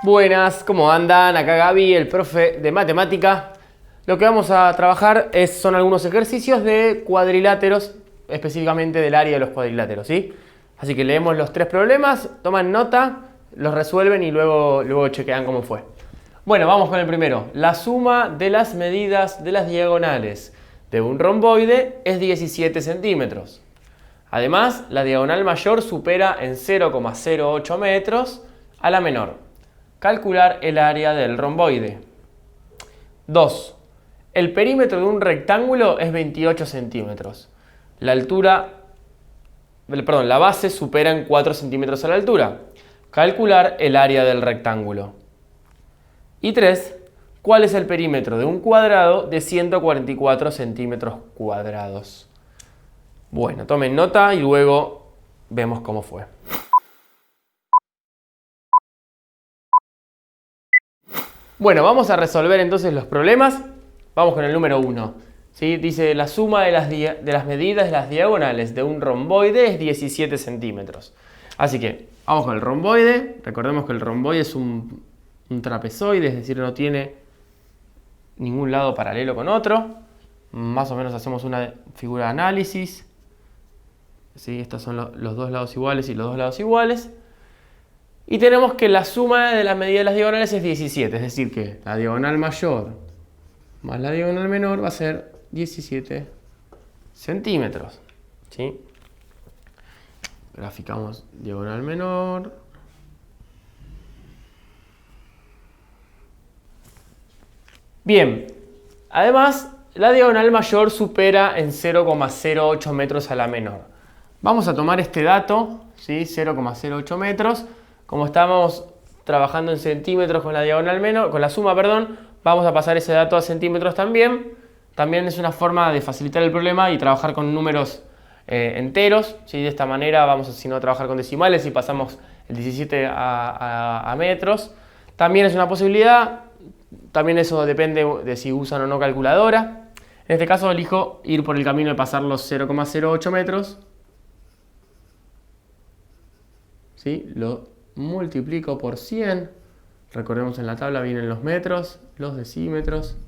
Buenas, ¿cómo andan? Acá Gaby, el profe de matemática. Lo que vamos a trabajar son algunos ejercicios de cuadriláteros, específicamente del área de los cuadriláteros, ¿sí? Así que leemos los tres problemas, toman nota, los resuelven y luego chequean cómo fue. Bueno, vamos con el primero. La suma de las medidas de las diagonales de un romboide es 17 centímetros. Además, la diagonal mayor supera en 0,08 metros a la menor. Calcular el área del romboide. 2. El perímetro de un rectángulo es 28 centímetros. La base supera en 4 centímetros a la altura. Calcular el área del rectángulo. Y 3. ¿Cuál es el perímetro de un cuadrado de 144 centímetros cuadrados? Bueno, tomen nota y luego vemos cómo fue. Bueno, vamos a resolver entonces los problemas. Vamos con el número 1. ¿Sí? Dice, la suma de las medidas de las diagonales de un romboide es 17 centímetros. Así que, vamos con el romboide. Recordemos que el romboide es un trapezoide, es decir, no tiene ningún lado paralelo con otro. Más o menos hacemos una figura de análisis. ¿Sí? Estos son los dos lados iguales y los dos lados iguales. Y tenemos que la suma de las medidas de las diagonales es 17, es decir que la diagonal mayor más la diagonal menor va a ser 17 centímetros. ¿Sí? Graficamos diagonal menor. Bien, además la diagonal mayor supera en 0,08 metros a la menor. Vamos a tomar este dato, ¿sí? 0,08 metros. Como estábamos trabajando en centímetros con la diagonal menor, con la suma, perdón, vamos a pasar ese dato a centímetros también. También es una forma de facilitar el problema y trabajar con números enteros, ¿sí? De esta manera vamos a, si no, trabajar con decimales y pasamos el 17 a metros. También es una posibilidad, también eso depende de si usan o no calculadora. En este caso elijo ir por el camino de pasar los 0,08 metros. ¿Sí? Lo multiplico por 100. Recordemos, en la tabla vienen los metros, los decímetros,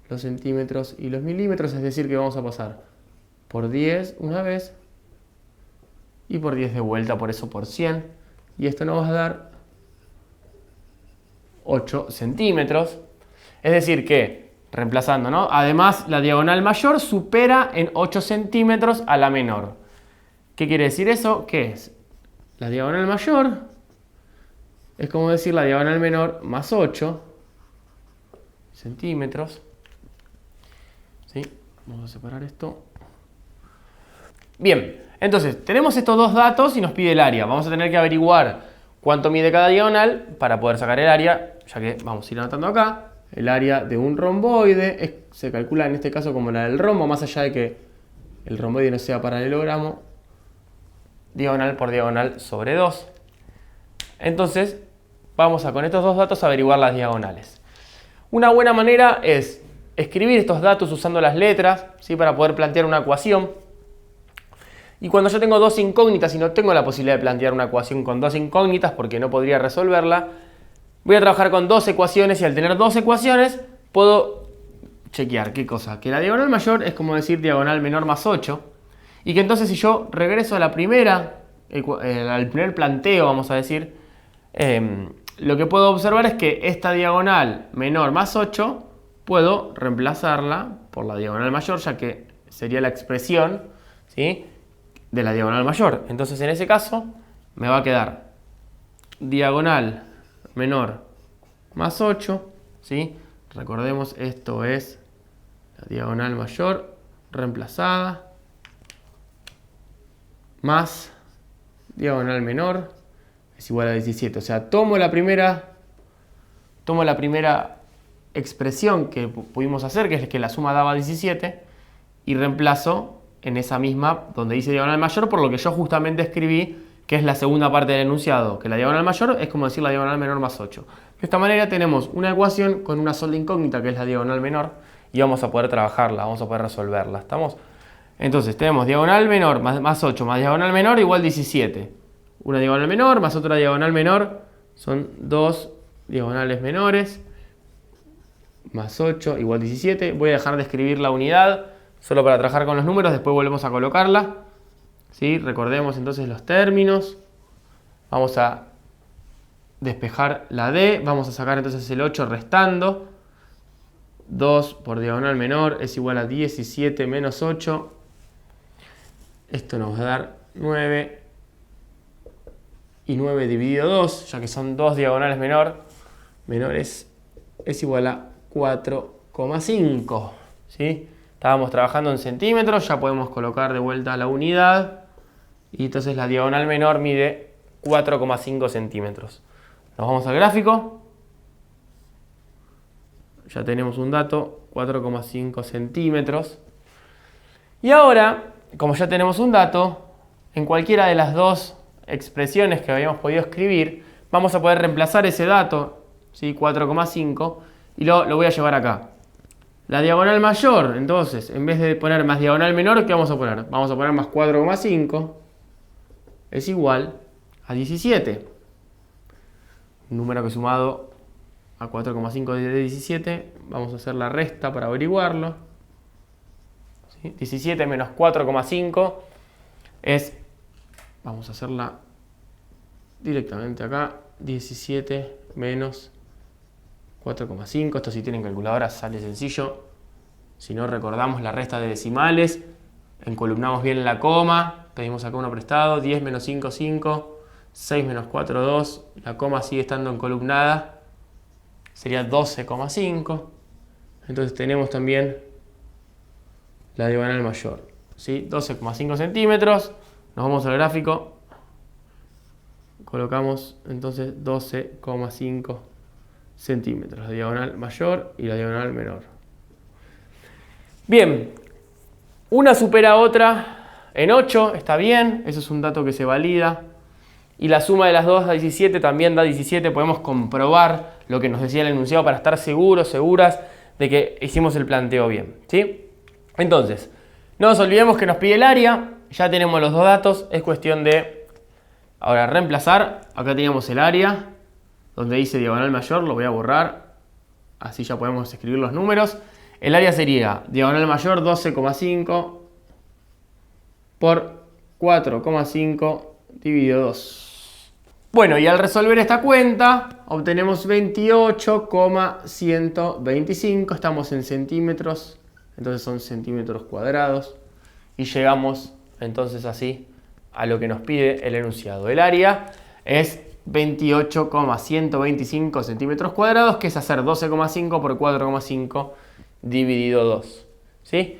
los centímetros y los milímetros. Es decir que vamos a pasar por 10 una vez y por 10 de vuelta, por eso por 100. Y esto nos va a dar 8 centímetros. Es decir que, reemplazando, ¿no? Además, la diagonal mayor supera en 8 centímetros a la menor. ¿Qué quiere decir eso? ¿Qué es? La diagonal mayor es como decir la diagonal menor más 8 centímetros. ¿Sí? Vamos a separar esto. Bien, entonces tenemos estos dos datos y nos pide el área. Vamos a tener que averiguar cuánto mide cada diagonal para poder sacar el área, ya que vamos a ir anotando acá. El área de un romboide se calcula en este caso como la del rombo, más allá de que el romboide no sea paralelogramo. Diagonal por diagonal sobre 2. Entonces, vamos a con estos dos datos averiguar las diagonales. Una buena manera es escribir estos datos usando las letras, ¿sí? Para poder plantear una ecuación. Y cuando yo tengo dos incógnitas y no tengo la posibilidad de plantear una ecuación con dos incógnitas porque no podría resolverla, voy a trabajar con dos ecuaciones y al tener dos ecuaciones puedo chequear, ¿qué cosa? Que la diagonal mayor es como decir diagonal menor más 8. Y que entonces si yo regreso a la al primer planteo, vamos a decir, lo que puedo observar es que esta diagonal menor más 8 puedo reemplazarla por la diagonal mayor, ya que sería la expresión, ¿sí?, de la diagonal mayor. Entonces en ese caso me va a quedar diagonal menor más 8, ¿sí? Recordemos, esto es la diagonal mayor reemplazada más diagonal menor es igual a 17. O sea, tomo la primera expresión que pudimos hacer, que es que la suma daba 17, y reemplazo en esa misma donde dice diagonal mayor por lo que yo justamente escribí, que es la segunda parte del enunciado, que la diagonal mayor es como decir la diagonal menor más 8. De esta manera tenemos una ecuación con una sola incógnita, que es la diagonal menor, y vamos a poder trabajarla, vamos a poder resolverla. ¿Estamos? Entonces tenemos diagonal menor más 8 más diagonal menor igual 17. Una diagonal menor más otra diagonal menor son 2 diagonales menores, más 8 igual 17. Voy a dejar de escribir la unidad, solo para trabajar con los números, después volvemos a colocarla. ¿Sí? Recordemos entonces los términos. Vamos a despejar la D, vamos a sacar entonces el 8 restando. 2 por diagonal menor es igual a 17 menos 8. Esto nos va a dar 9. Y 9 dividido 2, ya que son 2 diagonales menores, es igual a 4,5. ¿Sí? Estábamos trabajando en centímetros, ya podemos colocar de vuelta la unidad. Y entonces la diagonal menor mide 4,5 centímetros. Nos vamos al gráfico. Ya tenemos un dato, 4,5 centímetros. Y ahora, como ya tenemos un dato, en cualquiera de las dos expresiones que habíamos podido escribir, vamos a poder reemplazar ese dato, ¿sí? 4,5, y lo voy a llevar acá. La diagonal mayor, entonces, en vez de poner más diagonal menor, ¿qué vamos a poner? Vamos a poner más 4,5 es igual a 17. Un número que sumado a 4,5 de 17, vamos a hacer la resta para averiguarlo. ¿Sí? 17 menos 4,5 es, vamos a hacerla directamente acá, 17 menos 4,5. Esto si tienen calculadora sale sencillo. Si no recordamos la resta de decimales, encolumnamos bien la coma, pedimos acá uno prestado, 10 menos 5, 5, 6 menos 4, 2, la coma sigue estando encolumnada, sería 12,5. Entonces tenemos también la diagonal mayor, ¿sí? 12,5 centímetros. Nos vamos al gráfico. Colocamos entonces 12,5 centímetros. La diagonal mayor y la diagonal menor. Bien. Una supera a otra en 8. Está bien. Eso es un dato que se valida. Y la suma de las dos da 17. También da 17. Podemos comprobar lo que nos decía el enunciado para estar seguros, seguras de que hicimos el planteo bien, ¿sí? Entonces, no nos olvidemos que nos pide el área. Ya tenemos los dos datos. Es cuestión de ahora reemplazar. Acá teníamos el área donde dice diagonal mayor. Lo voy a borrar. Así ya podemos escribir los números. El área sería diagonal mayor 12,5 por 4,5 dividido 2. Bueno, y al resolver esta cuenta obtenemos 28,125. Estamos en centímetros. Entonces son centímetros cuadrados. Y llegamos entonces así a lo que nos pide el enunciado. El área es 28,125 centímetros cuadrados, que es hacer 12,5 por 4,5 dividido 2. ¿Sí?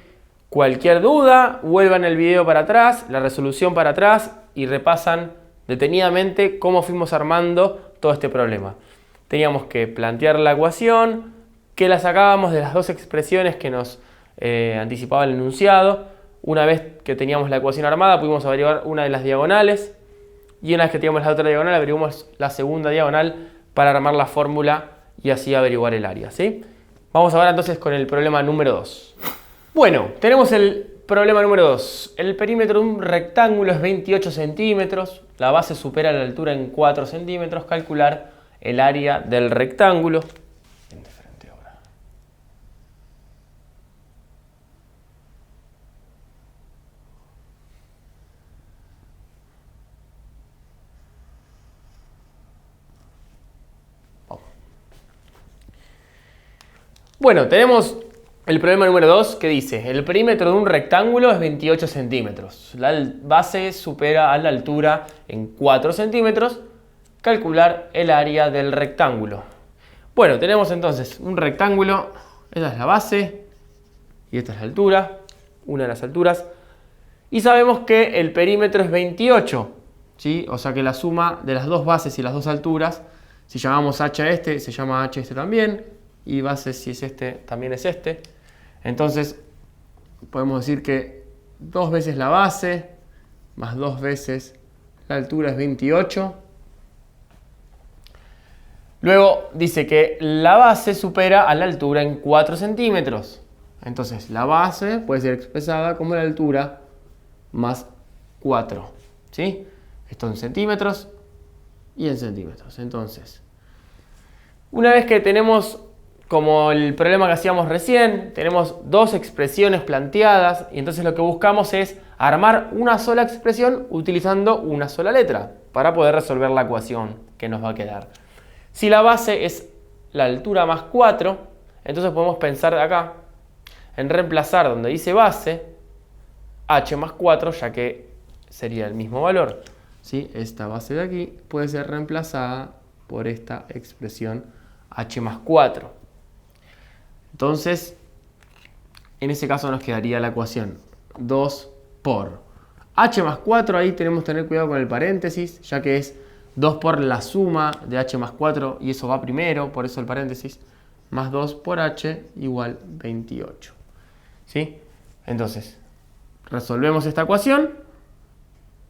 Cualquier duda, vuelvan el video para atrás, la resolución para atrás y repasan detenidamente cómo fuimos armando todo este problema. Teníamos que plantear la ecuación, que la sacábamos de las dos expresiones que nos anticipaba el enunciado. Una vez que teníamos la ecuación armada, pudimos averiguar una de las diagonales. Y una vez que teníamos la otra diagonal, averiguamos la segunda diagonal para armar la fórmula y así averiguar el área, ¿sí? Vamos ahora entonces con el problema número 2. Bueno, tenemos el problema número 2. El perímetro de un rectángulo es 28 centímetros. La base supera la altura en 4 centímetros. Calcular el área del rectángulo. Bueno, tenemos el problema número 2 que dice: el perímetro de un rectángulo es 28 centímetros. La base supera a la altura en 4 centímetros. Calcular el área del rectángulo. Bueno, tenemos entonces un rectángulo. Esta es la base y esta es la altura, una de las alturas. Y sabemos que el perímetro es 28, ¿sí? O sea que la suma de las dos bases y las dos alturas, si llamamos h a este, se llama h a este también. Y base, si es este, también es este. Entonces, podemos decir que 2 veces la base más 2 veces la altura es 28. Luego dice que la base supera a la altura en 4 centímetros. Entonces, la base puede ser expresada como la altura más 4. ¿Sí? Esto en centímetros. y en centímetros. Entonces, una vez que tenemos, como el problema que hacíamos recién, tenemos dos expresiones planteadas y entonces lo que buscamos es armar una sola expresión utilizando una sola letra para poder resolver la ecuación que nos va a quedar. Si la base es la altura más 4, entonces podemos pensar de acá en reemplazar donde dice base h más 4, ya que sería el mismo valor. ¿Sí? Esta base de aquí puede ser reemplazada por esta expresión h más 4. Entonces, en ese caso nos quedaría la ecuación 2 por h más 4, ahí tenemos que tener cuidado con el paréntesis, ya que es 2 por la suma de h más 4 y eso va primero, por eso el paréntesis, más 2 por h igual 28. ¿Sí? Entonces, resolvemos esta ecuación.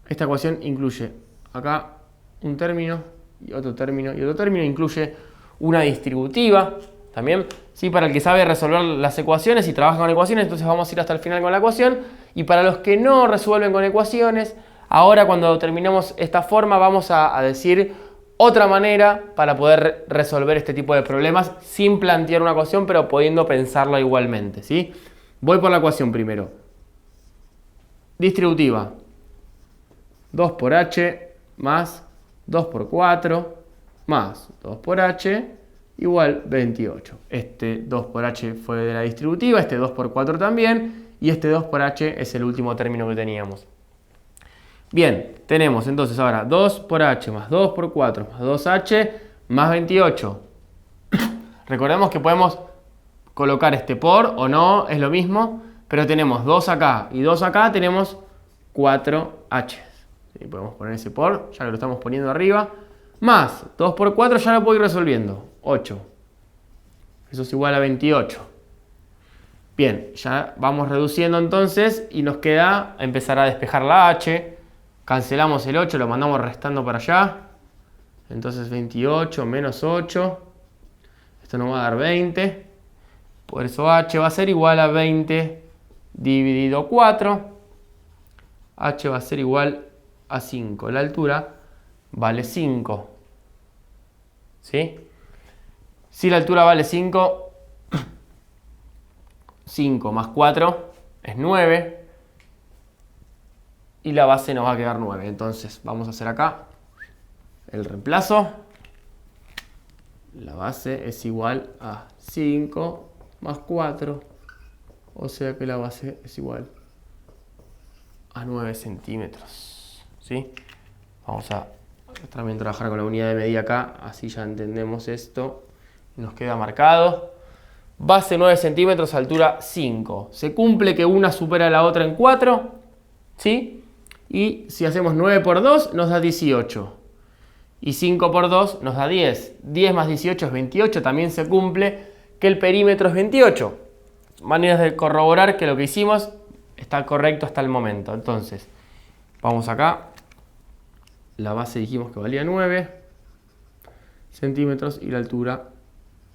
Esta ecuación incluye acá un término y otro término y otro término. Incluye una distributiva también. ¿Sí? Para el que sabe resolver las ecuaciones y trabaja con ecuaciones, entonces vamos a ir hasta el final con la ecuación. Y para los que no resuelven con ecuaciones, ahora cuando terminemos esta forma vamos a decir otra manera para poder resolver este tipo de problemas sin plantear una ecuación, pero pudiendo pensarla igualmente. ¿Sí? Voy por la ecuación primero. Distributiva. 2 por h más 2 por 4 más 2 por h igual 28. Este 2 por h fue de la distributiva, este 2 por 4 también, y este 2 por h es el último término que teníamos. Bien, tenemos entonces ahora 2 por h más 2 por 4 más 2h más 28. Recordemos que podemos colocar este por o no, es lo mismo, pero tenemos 2 acá y 2 acá, tenemos 4h. ¿Sí? Podemos poner ese por, ya que lo estamos poniendo arriba, más 2 por 4 ya lo puedo ir resolviendo, 8. Eso es igual a 28. Bien, ya vamos reduciendo entonces y nos queda empezar a despejar la h. Cancelamos el 8, lo mandamos restando para allá. Entonces 28 menos 8. Esto nos va a dar 20. Por eso h va a ser igual a 20 dividido 4. H va a ser igual a 5. La altura vale 5. ¿Sí? Si la altura vale 5, 5 más 4 es 9. Y la base nos va a quedar 9. Entonces vamos a hacer acá el reemplazo. La base es igual a 5 más 4. O sea que la base es igual a 9 centímetros. ¿Sí? Vamos a también trabajar con la unidad de medida acá. Así ya entendemos esto. Nos queda marcado. Base 9 centímetros, altura 5. Se cumple que una supera a la otra en 4. ¿Sí? Y si hacemos 9 por 2 nos da 18. Y 5 por 2 nos da 10. 10 más 18 es 28. También se cumple que el perímetro es 28. Maneras de corroborar que lo que hicimos está correcto hasta el momento. Entonces, vamos acá. La base dijimos que valía 9 centímetros y la altura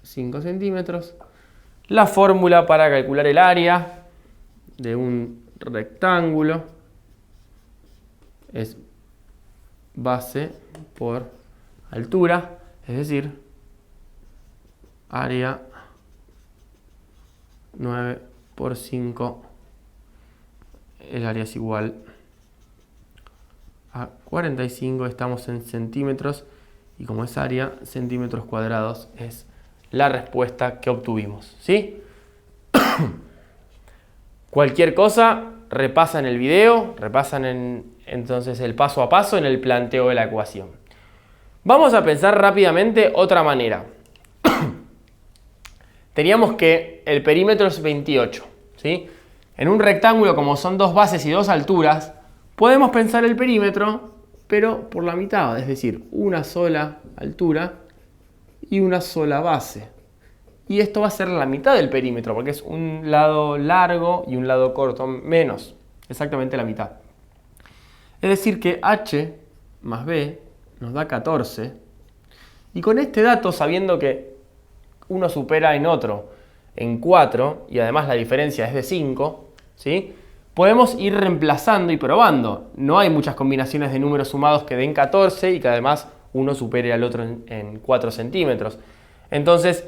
5 centímetros. La fórmula para calcular el área de un rectángulo es base por altura, es decir, área 9 por 5, el área es igual a 45, estamos en centímetros y como es área, centímetros cuadrados es la respuesta que obtuvimos, ¿sí? Cualquier cosa, repasan el video, repasan entonces el paso a paso en el planteo de la ecuación. Vamos a pensar rápidamente otra manera. Teníamos que el perímetro es 28, ¿sí? En un rectángulo, como son dos bases y dos alturas, podemos pensar el perímetro, pero por la mitad, es decir, una sola altura y una sola base. Y esto va a ser la mitad del perímetro, porque es un lado largo y un lado corto, menos, exactamente la mitad. Es decir que h más b nos da 14. Y con este dato, sabiendo que uno supera en otro en 4, y además la diferencia es de 5, ¿sí? Podemos ir reemplazando y probando. No hay muchas combinaciones de números sumados que den 14 y que además uno supere al otro en 4 centímetros. Entonces,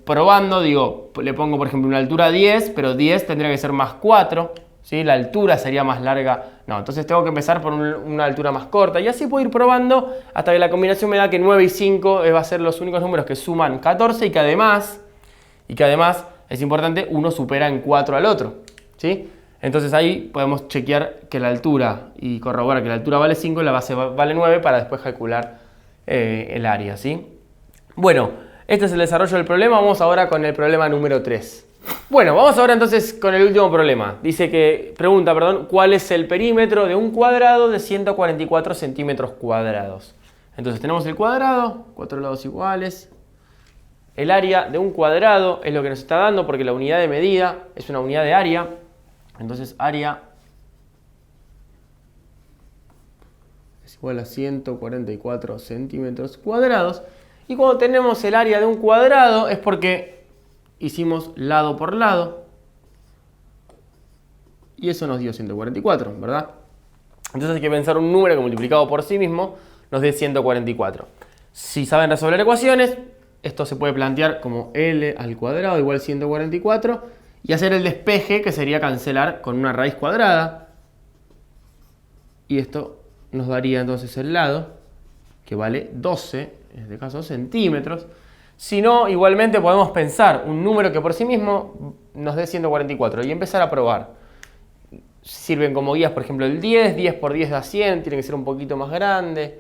probando, digo, le pongo por ejemplo una altura 10, pero 10 tendría que ser más 4, ¿sí? La altura sería más larga. No, entonces tengo que empezar por una altura más corta. Y así puedo ir probando hasta que la combinación me da que 9 y 5 va a ser los únicos números que suman 14 y que además es importante, uno supera en 4 al otro, ¿sí? Entonces ahí podemos chequear que la altura y corroborar que la altura vale 5 y la base vale 9 para después calcular el área, ¿sí? Bueno, este es el desarrollo del problema. Vamos ahora con el problema número 3. Bueno, vamos ahora entonces con el último problema. Pregunta, ¿cuál es el perímetro de un cuadrado de 144 centímetros cuadrados? Entonces tenemos el cuadrado, 4 lados iguales. El área de un cuadrado es lo que nos está dando porque la unidad de medida es una unidad de área. Entonces área es igual a 144 centímetros cuadrados. Y cuando tenemos el área de un cuadrado es porque hicimos lado por lado. Y eso nos dio 144, ¿verdad? Entonces hay que pensar un número que multiplicado por sí mismo nos dé 144. Si saben resolver ecuaciones, esto se puede plantear como L al cuadrado igual 144 y hacer el despeje, que sería cancelar con una raíz cuadrada. Y esto nos daría entonces el lado, que vale 12, en este caso centímetros. Si no, igualmente podemos pensar un número que por sí mismo nos dé 144 y empezar a probar. Sirven como guías, por ejemplo, el 10, 10 por 10 da 100, tiene que ser un poquito más grande.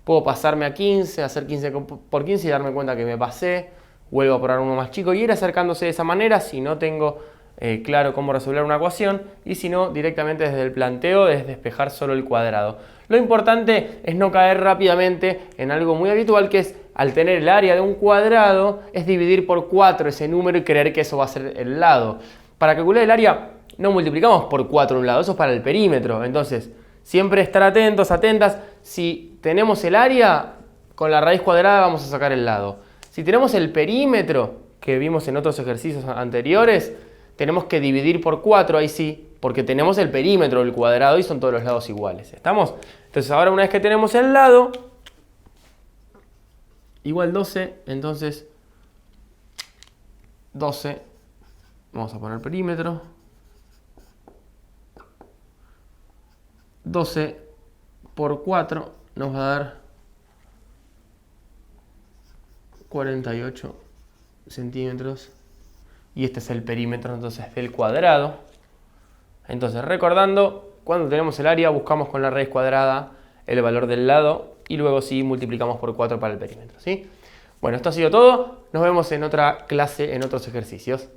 Puedo pasarme a 15, hacer 15 por 15 y darme cuenta que me pasé. Vuelvo a probar uno más chico y ir acercándose de esa manera si no tengo claro cómo resolver una ecuación, y si no, directamente desde el planteo es despejar solo el cuadrado. Lo importante es no caer rápidamente en algo muy habitual, que es, al tener el área de un cuadrado, es dividir por 4 ese número y creer que eso va a ser el lado. Para calcular el área no multiplicamos por 4 un lado, eso es para el perímetro. Entonces, siempre estar atentos, atentas. Si tenemos el área, con la raíz cuadrada vamos a sacar el lado. Si tenemos el perímetro, que vimos en otros ejercicios anteriores, tenemos que dividir por 4, ahí sí, porque tenemos el perímetro del cuadrado y son todos los lados iguales. ¿Estamos? Entonces ahora, una vez que tenemos el lado, igual 12, entonces 12, vamos a poner perímetro, 12 por 4 nos va a dar 48 centímetros. Y este es el perímetro entonces del cuadrado. Entonces, recordando, cuando tenemos el área buscamos con la raíz cuadrada el valor del lado y luego sí multiplicamos por 4 para el perímetro, ¿sí? Bueno, esto ha sido todo. Nos vemos en otra clase, en otros ejercicios.